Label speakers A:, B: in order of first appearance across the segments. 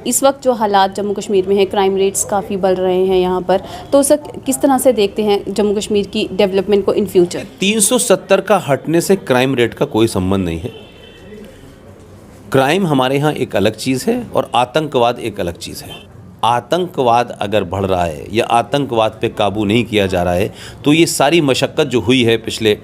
A: इस वक्त जो हालात जम्मू कश्मीर में है, क्राइम रेट्स काफ़ी बढ़ रहे हैं यहाँ पर, तो सर किस तरह से देखते हैं जम्मू कश्मीर की डेवलपमेंट को इन फ्यूचर?
B: 370 का हटने से क्राइम रेट का कोई संबंध नहीं है। क्राइम हमारे यहाँ एक अलग चीज़ है और आतंकवाद एक अलग चीज़ है। आतंकवाद अगर बढ़ रहा है या आतंकवाद पे काबू नहीं किया जा रहा है तो ये सारी मशक्क़त जो हुई है पिछले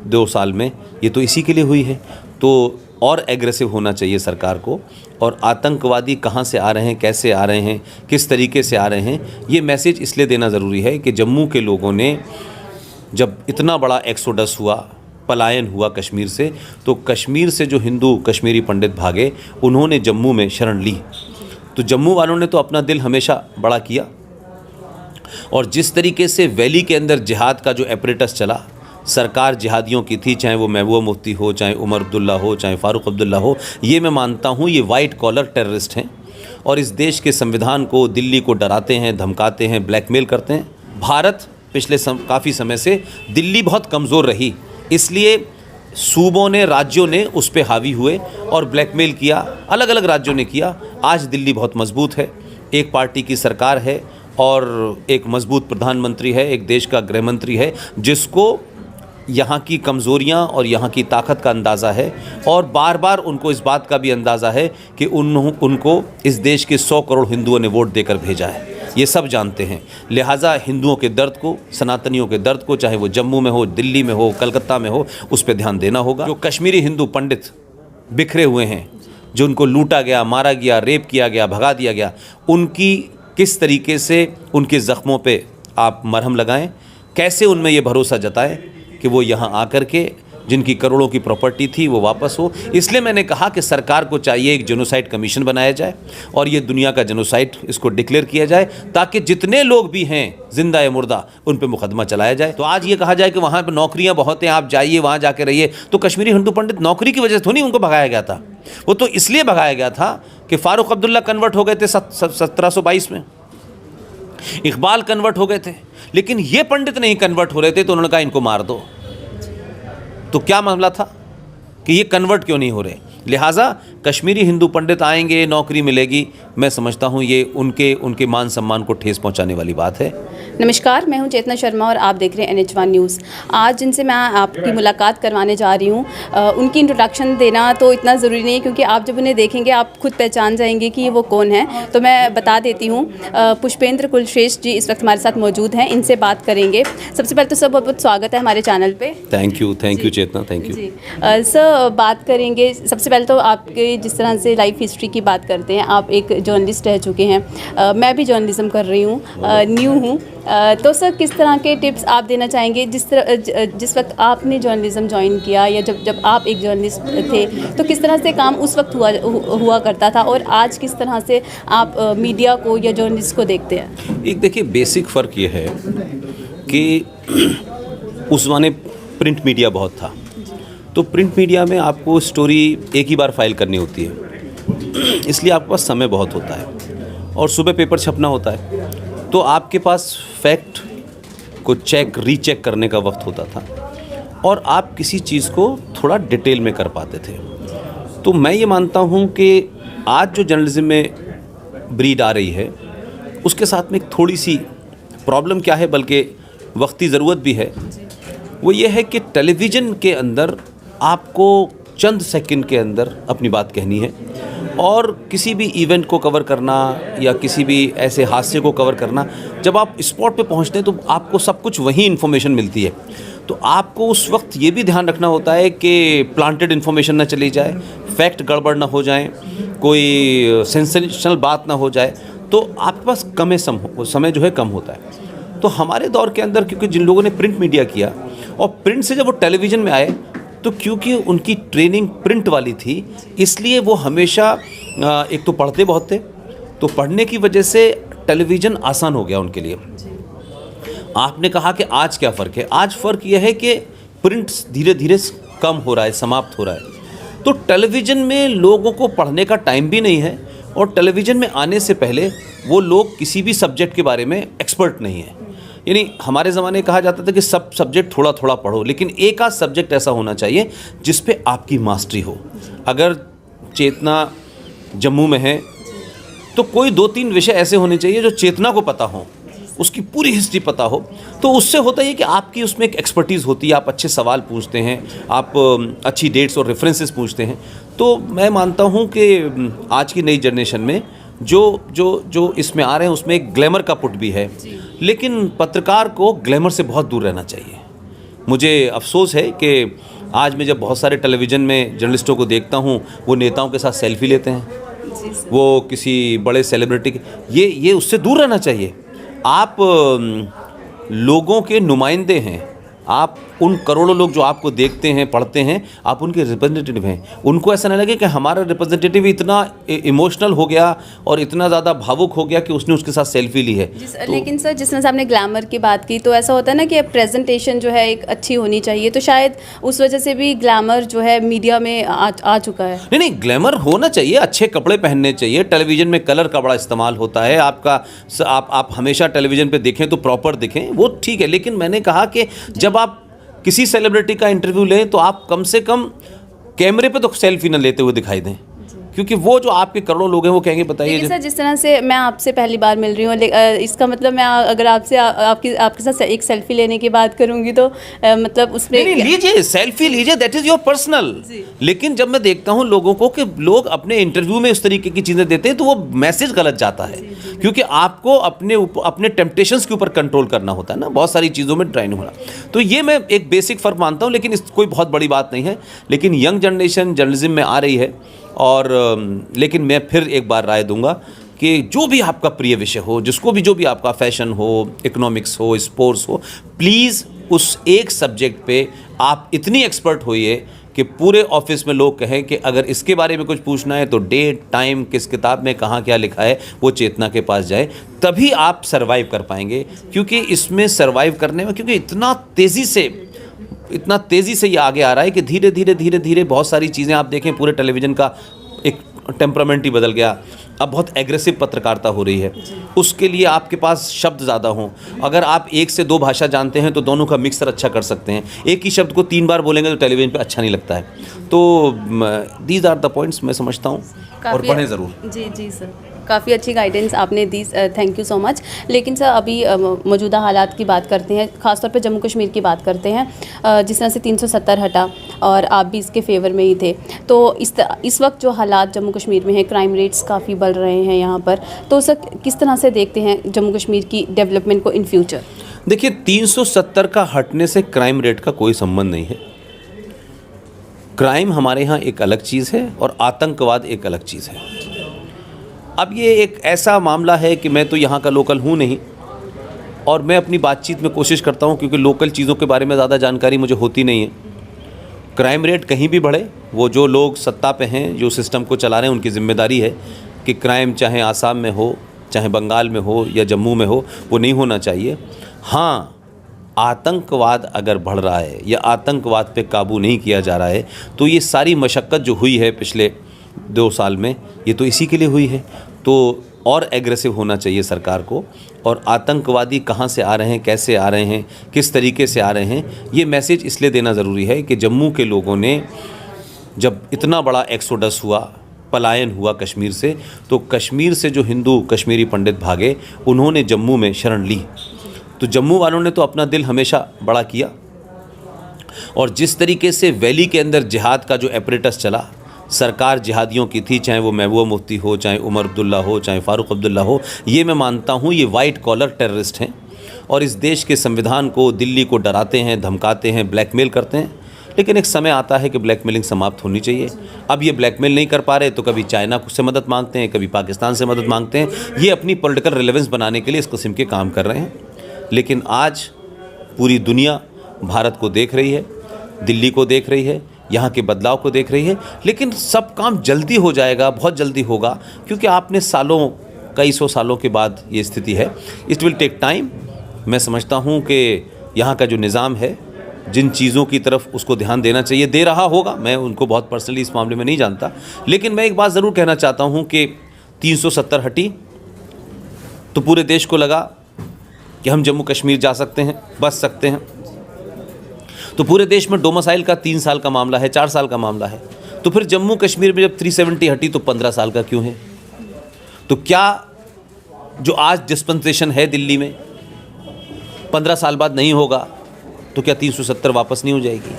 B: 2 साल में, ये तो इसी के लिए हुई है। तो और एग्रेसिव होना चाहिए सरकार को, और आतंकवादी कहाँ से आ रहे हैं, कैसे आ रहे हैं, किस तरीके से आ रहे हैं, ये मैसेज इसलिए देना ज़रूरी है कि जम्मू के लोगों ने जब इतना बड़ा एक्सोडस हुआ, पलायन हुआ कश्मीर से, तो कश्मीर से जो हिंदू कश्मीरी पंडित भागे उन्होंने जम्मू में शरण ली। तो जम्मू वालों ने तो अपना दिल हमेशा बड़ा किया, और जिस तरीके से वैली के अंदर जिहाद का जो एपरेटस चला, सरकार जिहादियों की थी, चाहे वो महबूबा मुफ्ती हो, चाहे उमर अब्दुल्ला हो, चाहे फ़ारूक अब्दुल्ला हो, ये मैं मानता हूँ ये वाइट कॉलर टेररिस्ट हैं और इस देश के संविधान को, दिल्ली को डराते हैं, धमकाते हैं, ब्लैकमेल करते हैं। भारत पिछले काफ़ी समय से, दिल्ली बहुत कमज़ोर रही, इसलिए सूबों ने, राज्यों ने उस पर हावी हुए और ब्लैकमेल किया, अलग अलग राज्यों ने किया। आज दिल्ली बहुत मजबूत है, एक पार्टी की सरकार है और एक मजबूत प्रधानमंत्री है, एक देश का गृह मंत्री है जिसको यहाँ की कमज़ोरियाँ और यहाँ की ताकत का अंदाज़ा है, और बार बार उनको इस बात का भी अंदाज़ा है कि उनको इस देश के 100 करोड़ हिंदुओं ने वोट देकर भेजा है, ये सब जानते हैं। लिहाजा हिंदुओं के दर्द को, सनातनियों के दर्द को, चाहे वो जम्मू में हो, दिल्ली में हो, कलकत्ता में हो, उस पर ध्यान देना होगा। जो कश्मीरी हिंदू पंडित बिखरे हुए हैं, जो उनको लूटा गया, मारा गया, रेप किया गया, भगा दिया गया, उनकी किस तरीके से उनके ज़ख्मों पे आप मरहम लगाएं, कैसे उनमें ये भरोसा जताएं कि वो यहाँ आकर के जिनकी करोड़ों की प्रॉपर्टी थी वो वापस हो। इसलिए मैंने कहा कि सरकार को चाहिए एक जेनोसाइड कमीशन बनाया जाए और ये दुनिया का जेनोसाइड इसको डिक्लेयर किया जाए, ताकि जितने लोग भी हैं जिंदा या मुर्दा उन पे मुकदमा चलाया जाए। तो आज ये कहा जाए कि वहाँ पर नौकरियाँ बहुत हैं, आप जाइए वहाँ जाके रहिए, तो कश्मीरी हिंदू पंडित नौकरी की वजह से थोड़ी उनको भगाया गया था, वो तो इसलिए भगाया गया था कि फ़ारूक अब्दुल्ला कन्वर्ट हो गए थे 1722 में, इकबाल कन्वर्ट हो गए थे, लेकिन ये पंडित नहीं कन्वर्ट हो रहे थे, तो उन्होंने कहा इनको मार दो। तो क्या मामला था कि ये कन्वर्ट क्यों नहीं हो रहे? लिहाजा कश्मीरी हिंदू पंडित आएंगे, नौकरी मिलेगी, मैं समझता हूँ ये उनके मान सम्मान को ठेस पहुँचाने वाली बात है।
A: नमस्कार, मैं हूं चेतना शर्मा और आप देख रहे हैं NH1 न्यूज़। आज जिनसे मैं आपकी मुलाकात करवाने जा रही हूं, उनकी इंट्रोडक्शन देना तो इतना ज़रूरी नहीं है, क्योंकि आप जब उन्हें देखेंगे आप खुद पहचान जाएंगे कि ये वो कौन है। तो मैं बता देती हूं, पुष्पेंद्र कुलश्रेष्ठ जी इस वक्त हमारे साथ मौजूद हैं, इनसे बात करेंगे। सबसे पहले तो सब बहुत बहुत स्वागत है हमारे चैनल पर।
B: Thank you Chetna, thank you
A: ji. Sir, बात करेंगे सबसे पहले तो आपके जिस तरह से लाइफ हिस्ट्री की बात करते हैं, आप एक जर्नलिस्ट रह चुके हैं, मैं भी जर्नलिज्म कर रही हूँ, न्यू हूँ। तो सर किस तरह के टिप्स आप देना चाहेंगे जिस वक्त आपने जर्नलिज्म ज्वाइन किया, या जब आप एक जर्नलिस्ट थे, तो किस तरह से काम उस वक्त हुआ करता था, और आज किस तरह से आप मीडिया को या जर्नलिस्ट को देखते हैं?
B: एक देखिए, बेसिक फ़र्क ये है कि उस ज़माने प्रिंट मीडिया बहुत था, तो प्रिंट मीडिया में आपको स्टोरी एक ही बार फाइल करनी होती है, इसलिए आपके पास समय बहुत होता है, और सुबह पेपर छपना होता है, तो आपके पास फैक्ट को रीचेक करने का वक्त होता था, और आप किसी चीज़ को थोड़ा डिटेल में कर पाते थे। तो मैं ये मानता हूँ कि आज जो जर्नलिज्म में ब्रीड आ रही है, उसके साथ में एक थोड़ी सी प्रॉब्लम क्या है, बल्कि वक्ती ज़रूरत भी है, वो ये है कि टेलीविज़न के अंदर आपको चंद सेकंड के अंदर अपनी बात कहनी है, और किसी भी इवेंट को कवर करना या किसी भी ऐसे हादसे को कवर करना, जब आप स्पॉट पे पहुंचते हैं तो आपको सब कुछ वहीं इन्फॉर्मेशन मिलती है। तो आपको उस वक्त ये भी ध्यान रखना होता है कि प्लांटेड इन्फॉर्मेशन ना चली जाए, फैक्ट गड़बड़ ना हो जाए, कोई सेंसेशनल बात ना हो जाए, तो आपके पास समय जो है कम होता है। तो हमारे दौर के अंदर, क्योंकि जिन लोगों ने प्रिंट मीडिया किया और प्रिंट से जब वो टेलीविज़न में आए, तो क्योंकि उनकी ट्रेनिंग प्रिंट वाली थी, इसलिए वो हमेशा एक तो पढ़ते बहुत थे, तो पढ़ने की वजह से टेलीविज़न आसान हो गया उनके लिए। आपने कहा कि आज क्या फ़र्क है? आज फ़र्क यह है कि प्रिंट धीरे धीरे कम हो रहा है, समाप्त हो रहा है, तो टेलीविज़न में लोगों को पढ़ने का टाइम भी नहीं है, और टेलीविज़न में आने से पहले वो लोग किसी भी सब्जेक्ट के बारे में एक्सपर्ट नहीं है। यानी हमारे ज़माने कहा जाता था कि सब सब्जेक्ट थोड़ा थोड़ा पढ़ो, लेकिन एक आध सब्जेक्ट ऐसा होना चाहिए जिस पे आपकी मास्टरी हो। अगर चेतना जम्मू में है तो कोई 2-3 विषय ऐसे होने चाहिए जो चेतना को पता हो, उसकी पूरी हिस्ट्री पता हो। तो उससे होता है कि आपकी उसमें एक एक्सपर्टीज़ होती है, आप अच्छे सवाल पूछते हैं, आप अच्छी डेट्स और रेफरेंसेस पूछते हैं। तो मैं मानता हूँ कि आज की नई जनरेशन में जो इसमें आ रहे हैं उसमें एक ग्लैमर का पुट भी है, लेकिन पत्रकार को ग्लैमर से बहुत दूर रहना चाहिए। मुझे अफसोस है कि आज मैं जब बहुत सारे टेलीविज़न में जर्नलिस्टों को देखता हूँ, वो नेताओं के साथ सेल्फी लेते हैं, वो किसी बड़े सेलिब्रिटी के, ये उससे दूर रहना चाहिए। आप लोगों के नुमाइंदे हैं, आप उन करोड़ों लोग जो आपको देखते हैं, पढ़ते हैं, आप उनके रिप्रेजेंटेटिव हैं। उनको ऐसा नहीं लगे कि हमारा रिप्रेजेंटेटिव इतना इमोशनल हो गया और इतना ज़्यादा भावुक हो गया कि उसने उसके साथ सेल्फी ली है।
A: लेकिन सर, जिस तरह से आपने ग्लैमर की बात की, तो ऐसा होता है ना कि प्रेजेंटेशन जो है एक अच्छी होनी चाहिए, तो शायद उस वजह से भी ग्लैमर जो है मीडिया में आ चुका है।
B: नहीं, ग्लैमर होना चाहिए, अच्छे कपड़े पहनने चाहिए। टेलीविज़न में कलर का बड़ा इस्तेमाल होता है, आप हमेशा टेलीविज़न पे देखें तो प्रॉपर दिखें, वो ठीक है। लेकिन मैंने कहा कि जब आप किसी सेलिब्रिटी का इंटरव्यू लें तो आप कम से कम कैमरे पे तो सेल्फी न लेते हुए दिखाई दें, क्योंकि वो जो आपके करोड़ों लोग हैं वो कहेंगे बताइए।
A: सर, जिस तरह से मैं आपसे पहली बार मिल रही हूँ, इसका मतलब मैं अगर आपसे आपके साथ एक सेल्फी लेने की बात करूँगी तो मतलब उसमें
B: नहीं, लीजिए सेल्फी लीजिए, दैट इज़ योर पर्सनल। लेकिन जब मैं देखता हूँ लोगों को कि लोग अपने इंटरव्यू में उस तरीके की चीज़ें देते हैं तो वो मैसेज गलत जाता है, क्योंकि आपको अपने टेम्पटेशंस के ऊपर कंट्रोल करना होता है ना, बहुत सारी चीज़ों में ट्राइन होना। तो ये मैं एक बेसिक फ़र्क मानता हूँ, लेकिन इस कोई बहुत बड़ी बात नहीं है। लेकिन यंग जनरेशन जर्नलिज्म में आ रही है, और लेकिन मैं फिर एक बार राय दूंगा कि जो भी आपका प्रिय विषय हो, जिसको भी जो भी आपका फैशन हो, इकोनॉमिक्स हो, स्पोर्ट्स हो, प्लीज़ उस एक सब्जेक्ट पे आप इतनी एक्सपर्ट होइए कि पूरे ऑफिस में लोग कहें कि अगर इसके बारे में कुछ पूछना है तो डेट, टाइम, किस किताब में कहाँ क्या लिखा है, वो चेतना के पास जाए, तभी आप सर्वाइव कर पाएंगे। क्योंकि इसमें सर्वाइव करने में, क्योंकि इतना तेज़ी से ये आगे आ रहा है कि धीरे धीरे बहुत सारी चीज़ें आप देखें, पूरे टेलीविज़न का एक टेम्परामेंट ही बदल गया। अब बहुत एग्रेसिव पत्रकारिता हो रही है, उसके लिए आपके पास शब्द ज़्यादा हों। अगर आप 1 से 2 भाषा जानते हैं तो दोनों का मिक्सर अच्छा कर सकते हैं। एक ही शब्द को 3 बार बोलेंगे तो टेलीविज़न पे अच्छा नहीं लगता है। तो दीज आर द पॉइंट्स मैं समझता हूँ, और पढ़ें ज़रूर।
A: जी सर, काफ़ी अच्छी गाइडेंस आपने दी, थैंक यू सो मच। लेकिन सर, अभी मौजूदा हालात की बात करते हैं, ख़ासतौर पे जम्मू कश्मीर की बात करते हैं। जिस तरह से 370 हटा और आप भी इसके फेवर में ही थे, तो इस वक्त जो हालात जम्मू कश्मीर में हैं, क्राइम रेट्स काफ़ी बढ़ रहे हैं यहाँ पर, तो सर किस तरह से देखते हैं जम्मू कश्मीर की डेवलपमेंट को इन फ्यूचर?
B: देखिए, 370 का हटने से क्राइम रेट का कोई संबंध नहीं है। क्राइम हमारे यहाँ एक अलग चीज़ है और आतंकवाद एक अलग चीज़ है। अब ये एक ऐसा मामला है कि मैं तो यहाँ का लोकल हूँ नहीं, और मैं अपनी बातचीत में कोशिश करता हूँ, क्योंकि लोकल चीज़ों के बारे में ज़्यादा जानकारी मुझे होती नहीं है। क्राइम रेट कहीं भी बढ़े, वो जो लोग सत्ता पे हैं, जो सिस्टम को चला रहे हैं, उनकी ज़िम्मेदारी है कि क्राइम चाहे आसाम में हो, चाहे बंगाल में हो या जम्मू में हो, वो नहीं होना चाहिए। हाँ, आतंकवाद अगर बढ़ रहा है या आतंकवाद पे काबू नहीं किया जा रहा है, तो ये सारी मशक्क़त जो हुई है पिछले 2 साल में, ये तो इसी के लिए हुई है। तो और एग्रेसिव होना चाहिए सरकार को, और आतंकवादी कहाँ से आ रहे हैं, कैसे आ रहे हैं, किस तरीके से आ रहे हैं, ये मैसेज इसलिए देना ज़रूरी है कि जम्मू के लोगों ने जब इतना बड़ा एक्सोडस हुआ, पलायन हुआ कश्मीर से, तो कश्मीर से जो हिंदू कश्मीरी पंडित भागे, उन्होंने जम्मू में शरण ली। तो जम्मू वालों ने तो अपना दिल हमेशा बड़ा किया, और जिस तरीके से वैली के अंदर जिहाद का जो एपरेटस चला, सरकार जिहादियों की थी, चाहे वो महबूबा मुफ्ती हो, चाहे उमर अब्दुल्ला हो, चाहे फ़ारूक अब्दुल्ला हो, ये मैं मानता हूँ ये वाइट कॉलर टेररिस्ट हैं, और इस देश के संविधान को, दिल्ली को डराते हैं, धमकाते हैं, ब्लैकमेल करते हैं। लेकिन एक समय आता है कि ब्लैकमेलिंग समाप्त होनी चाहिए। अब ये ब्लैकमेल नहीं कर पा रहे तो कभी चाइना से मदद मांगते हैं, कभी पाकिस्तान से मदद मांगते हैं। ये अपनी पॉलिटिकल रिलेवेंस बनाने के लिए इस किस्म के काम कर रहे हैं। लेकिन आज पूरी दुनिया भारत को देख रही है, दिल्ली को देख रही है, यहाँ के बदलाव को देख रही है। लेकिन सब काम जल्दी हो जाएगा, बहुत जल्दी होगा, क्योंकि आपने कई सौ सालों के बाद ये स्थिति है। It will take time. मैं समझता हूँ कि यहाँ का जो निज़ाम है, जिन चीज़ों की तरफ उसको ध्यान देना चाहिए, दे रहा होगा। मैं उनको बहुत पर्सनली इस मामले में नहीं जानता, लेकिन मैं एक बात ज़रूर कहना चाहता हूँ कि 370 हटी तो पूरे देश को लगा कि हम जम्मू कश्मीर जा सकते हैं, बच सकते हैं। तो पूरे देश में डोमिसाइल का 3 साल का मामला है, 4 साल का मामला है, तो फिर जम्मू कश्मीर में जब 370 हटी तो 15 साल का क्यों है? तो क्या जो आज डिस्पेंसेशन है दिल्ली में 15 साल बाद नहीं होगा तो क्या 370 वापस नहीं हो जाएगी?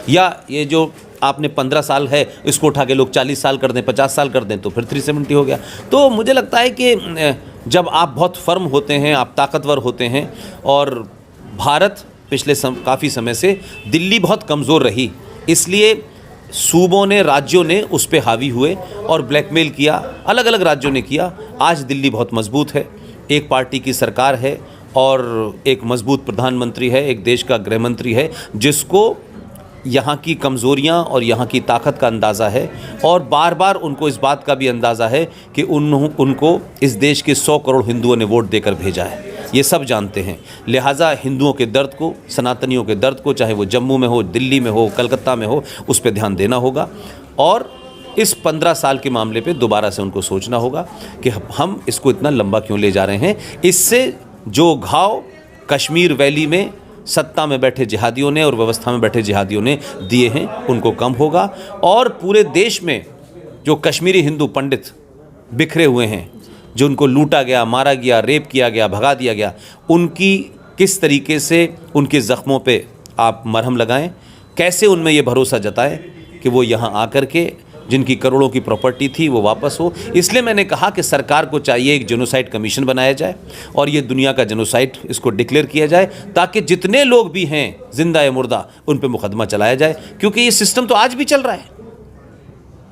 B: या ये जो आपने 15 साल है इसको उठा के लोग 40 साल कर दें, 50 साल कर दें तो फिर 370 हो गया। तो मुझे लगता है कि जब आप बहुत फर्म होते हैं, आप ताकतवर होते हैं, और भारत पिछले काफ़ी समय से दिल्ली बहुत कमज़ोर रही, इसलिए सूबों ने, राज्यों ने उस पर हावी हुए और ब्लैकमेल किया, अलग अलग राज्यों ने किया। आज दिल्ली बहुत मजबूत है, एक पार्टी की सरकार है और एक मजबूत प्रधानमंत्री है, एक देश का गृह मंत्री है जिसको यहाँ की कमज़ोरियाँ और यहाँ की ताकत का अंदाज़ा है, और बार बार उनको इस बात का भी अंदाज़ा है कि उनको इस देश के 100 करोड़ हिंदुओं ने वोट देकर भेजा है, ये सब जानते हैं। लिहाजा हिंदुओं के दर्द को, सनातनियों के दर्द को, चाहे वो जम्मू में हो, दिल्ली में हो, कलकत्ता में हो, उस पर ध्यान देना होगा, और इस 15 साल के मामले पे दोबारा से उनको सोचना होगा कि हम इसको इतना लंबा क्यों ले जा रहे हैं। इससे जो घाव कश्मीर वैली में सत्ता में बैठे जिहादियों ने और व्यवस्था में बैठे जिहादियों ने दिए हैं उनको कम होगा, और पूरे देश में जो कश्मीरी हिंदू पंडित बिखरे हुए हैं, जो उनको लूटा गया, मारा गया, रेप किया गया, भगा दिया गया, उनकी किस तरीके से उनके ज़ख्मों पे आप मरहम लगाएं, कैसे उनमें ये भरोसा जताएं कि वो यहाँ आकर के जिनकी करोड़ों की प्रॉपर्टी थी वो वापस हो। इसलिए मैंने कहा कि सरकार को चाहिए एक जेनोसाइड कमीशन बनाया जाए और ये दुनिया का जेनोसाइड इसको डिक्लेयर किया जाए, ताकि जितने लोग भी हैं जिंदा या मुर्दा उन पे मुकदमा चलाया जाए, क्योंकि ये सिस्टम तो आज भी चल रहा है।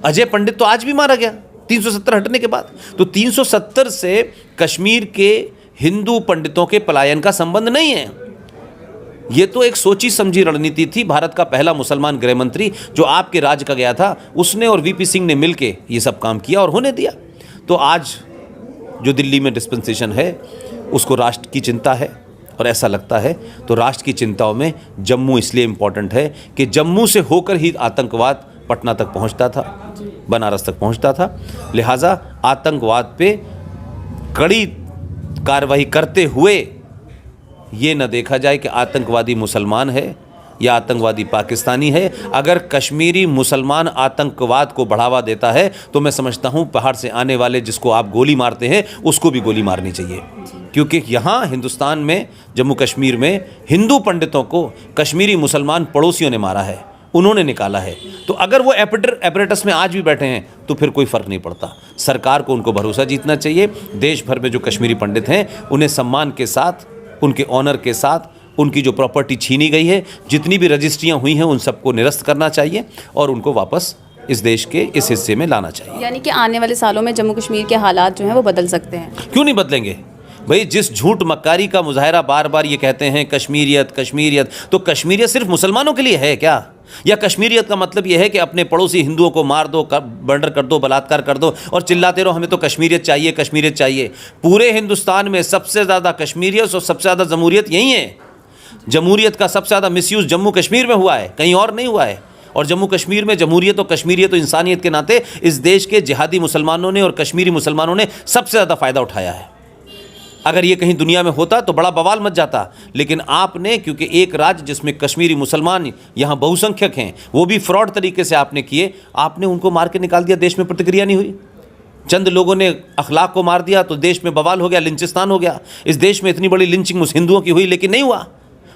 B: अजय पंडित तो आज भी मारा गया 370 हटने के बाद। तो 370 से कश्मीर के हिंदू पंडितों के पलायन का संबंध नहीं है, ये तो एक सोची समझी रणनीति थी। भारत का पहला मुसलमान गृह मंत्री जो आपके राज्य का गया था, उसने और वीपी सिंह ने मिलके ये सब काम किया और होने दिया। तो आज जो दिल्ली में डिस्पेंसेशन है उसको राष्ट्र की चिंता है, और ऐसा लगता है तो राष्ट्र की चिंताओं में जम्मू इसलिए इम्पॉर्टेंट है कि जम्मू से होकर ही आतंकवाद पटना तक पहुंचता था, बनारस तक पहुंचता था। लिहाजा आतंकवाद पे कड़ी कार्रवाई करते हुए ये न देखा जाए कि आतंकवादी मुसलमान है या आतंकवादी पाकिस्तानी है। अगर कश्मीरी मुसलमान आतंकवाद को बढ़ावा देता है तो मैं समझता हूँ पहाड़ से आने वाले जिसको आप गोली मारते हैं उसको भी गोली मारनी चाहिए, क्योंकि यहाँ हिंदुस्तान में, जम्मू कश्मीर में हिंदू पंडितों को कश्मीरी मुसलमान पड़ोसियों ने मारा है, उन्होंने निकाला है। तो अगर वो एपरेटस में आज भी बैठे हैं तो फिर कोई फ़र्क नहीं पड़ता। सरकार को उनको भरोसा जीतना चाहिए। देश भर में जो कश्मीरी पंडित हैं उन्हें सम्मान के साथ, उनके ऑनर के साथ, उनकी जो प्रॉपर्टी छीनी गई है, जितनी भी रजिस्ट्रियां हुई हैं, उन सबको निरस्त करना चाहिए और उनको वापस इस देश के इस हिस्से में लाना चाहिए।
A: यानी कि आने वाले सालों में जम्मू कश्मीर के हालात जो हैं वो बदल सकते हैं।
B: क्यों नहीं बदलेंगे भाई? जिस झूठ मक्कारी का मुजाहरा बार बार ये कहते हैं कश्मीरियत कश्मीरियत, तो कश्मीरियत सिर्फ मुसलमानों के लिए है क्या? या कश्मीरियत का मतलब यह है कि अपने पड़ोसी हिंदुओं को मार दो, मर्डर कर दो, बलात्कार कर दो और चिल्लाते रहो हमें तो कश्मीरियत चाहिए, कश्मीरियत चाहिए? पूरे हिंदुस्तान में सबसे ज़्यादा कश्मीरियत और सबसे ज़्यादा जमहूरियत यही है। जमहूरियत का सबसे ज़्यादा मिसयूज़ जम्मू कश्मीर में हुआ है, कहीं और नहीं हुआ है। और जम्मू कश्मीर में जमहूरियत और कश्मीरियत और इंसानियत के नाते इस देश के जिहादी मुसलमानों ने और कश्मीरी मुसलमानों ने सबसे ज़्यादा फ़ायदा उठाया है। अगर ये कहीं दुनिया में होता तो बड़ा बवाल मच जाता, लेकिन आपने, क्योंकि एक राज्य जिसमें कश्मीरी मुसलमान यहाँ बहुसंख्यक हैं, वो भी फ्रॉड तरीके से आपने किए, आपने उनको मार के निकाल दिया, देश में प्रतिक्रिया नहीं हुई। चंद लोगों ने अखलाक को मार दिया तो देश में बवाल हो गया, लिंचिस्तान हो गया। इस देश में इतनी बड़ी लिंचिंग हिंदुओं की हुई, लेकिन नहीं हुआ,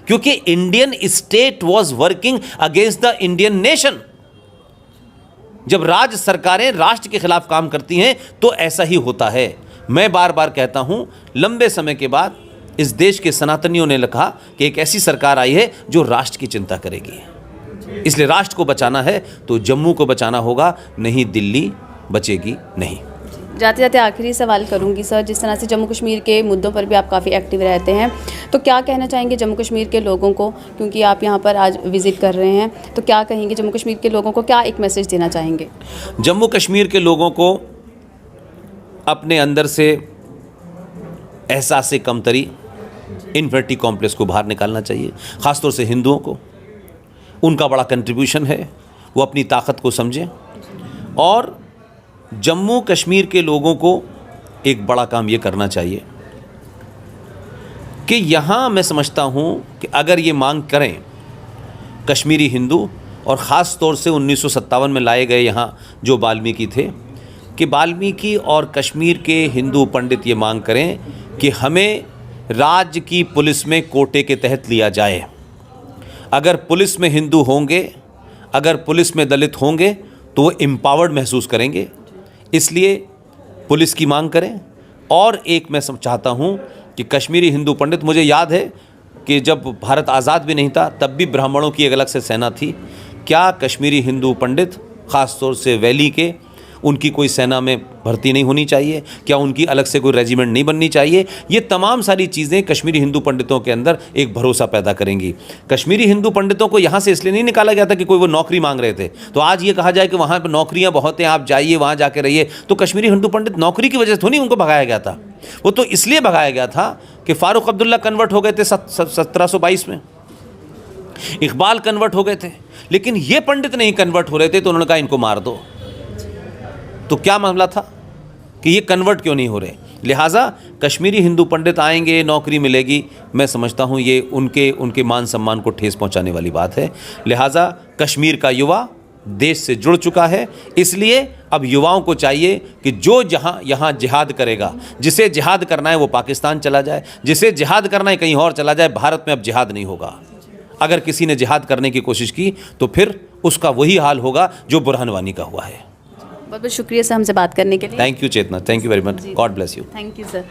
B: क्योंकि Indian state was working against the Indian nation. जब राज्य सरकारें राष्ट्र के खिलाफ काम करती हैं तो ऐसा ही होता है। मैं बार बार कहता हूं, लंबे समय के बाद इस देश के सनातनियों ने लिखा कि एक ऐसी सरकार आई है जो राष्ट्र की चिंता करेगी। इसलिए राष्ट्र को बचाना है तो जम्मू को बचाना होगा, नहीं दिल्ली बचेगी नहीं।
A: जाते जाते आखिरी सवाल करूंगी सर, जिस तरह से जम्मू कश्मीर के मुद्दों पर भी आप काफ़ी एक्टिव रहते हैं, तो क्या कहना चाहेंगे जम्मू कश्मीर के लोगों को, क्योंकि आप यहाँ पर आज विज़िट कर रहे हैं, तो क्या कहेंगे जम्मू कश्मीर के लोगों को, क्या एक मैसेज देना चाहेंगे?
B: जम्मू कश्मीर के लोगों को अपने अंदर से एहसास कमतरी, इन्फिनिटी कॉम्प्लेक्स को बाहर निकालना चाहिए। ख़ासतौर से हिंदुओं को उनका बड़ा कंट्रीब्यूशन है, वो अपनी ताकत को समझें। और जम्मू कश्मीर के लोगों को एक बड़ा काम ये करना चाहिए कि यहाँ मैं समझता हूँ कि अगर ये मांग करें कश्मीरी हिंदू, और ख़ास तौर से 1957 में लाए गए यहाँ जो वाल्मीकि थे, कि वाल्मीकि और कश्मीर के हिंदू पंडित ये मांग करें कि हमें राज्य की पुलिस में कोटे के तहत लिया जाए। अगर पुलिस में हिंदू होंगे, अगर पुलिस में दलित होंगे तो वो एम्पावर्ड महसूस करेंगे, इसलिए पुलिस की मांग करें। और एक मैं चाहता हूँ कि कश्मीरी हिंदू पंडित, मुझे याद है कि जब भारत आज़ाद भी नहीं था तब भी ब्राह्मणों की एक अलग से सेना थी। क्या कश्मीरी हिंदू पंडित, ख़ास तौर से वैली के, उनकी कोई सेना में भर्ती नहीं होनी चाहिए? क्या उनकी अलग से कोई रेजिमेंट नहीं बननी चाहिए? ये तमाम सारी चीज़ें कश्मीरी हिंदू पंडितों के अंदर एक भरोसा पैदा करेंगी। कश्मीरी हिंदू पंडितों को यहाँ से इसलिए नहीं निकाला गया था कि कोई वो नौकरी मांग रहे थे, तो आज ये कहा जाए कि वहाँ पर नौकरियाँ बहुत हैं, आप जाइए वहाँ जाके रहिए, तो कश्मीरी हिंदू पंडित नौकरी की वजह से थोड़ी उनको भगाया गया था। वो तो इसलिए भगाया गया था कि फ़ारूक अब्दुल्ला कन्वर्ट हो गए थे 1722 में, इकबाल कन्वर्ट हो गए थे, लेकिन ये पंडित नहीं कन्वर्ट हो रहे थे, तो उन्होंने कहा इनको मार दो। तो क्या मामला था कि ये कन्वर्ट क्यों नहीं हो रहे? लिहाजा कश्मीरी हिंदू पंडित आएंगे, नौकरी मिलेगी, मैं समझता हूँ ये उनके मान सम्मान को ठेस पहुँचाने वाली बात है। लिहाजा कश्मीर का युवा देश से जुड़ चुका है, इसलिए अब युवाओं को चाहिए कि जो यहाँ जिहाद करेगा, जिसे जिहाद करना है वो पाकिस्तान चला जाए, जिसे जिहाद करना है कहीं और चला जाए। भारत में अब जिहाद नहीं होगा। अगर किसी ने जिहाद करने की कोशिश की तो फिर उसका वही हाल होगा जो बुरहान वानी का हुआ है।
A: बहुत बहुत शुक्रिया सर हमसे बात करने के लिए।
B: Thank you Chetna, thank you very much, God bless you.
A: Thank you sir.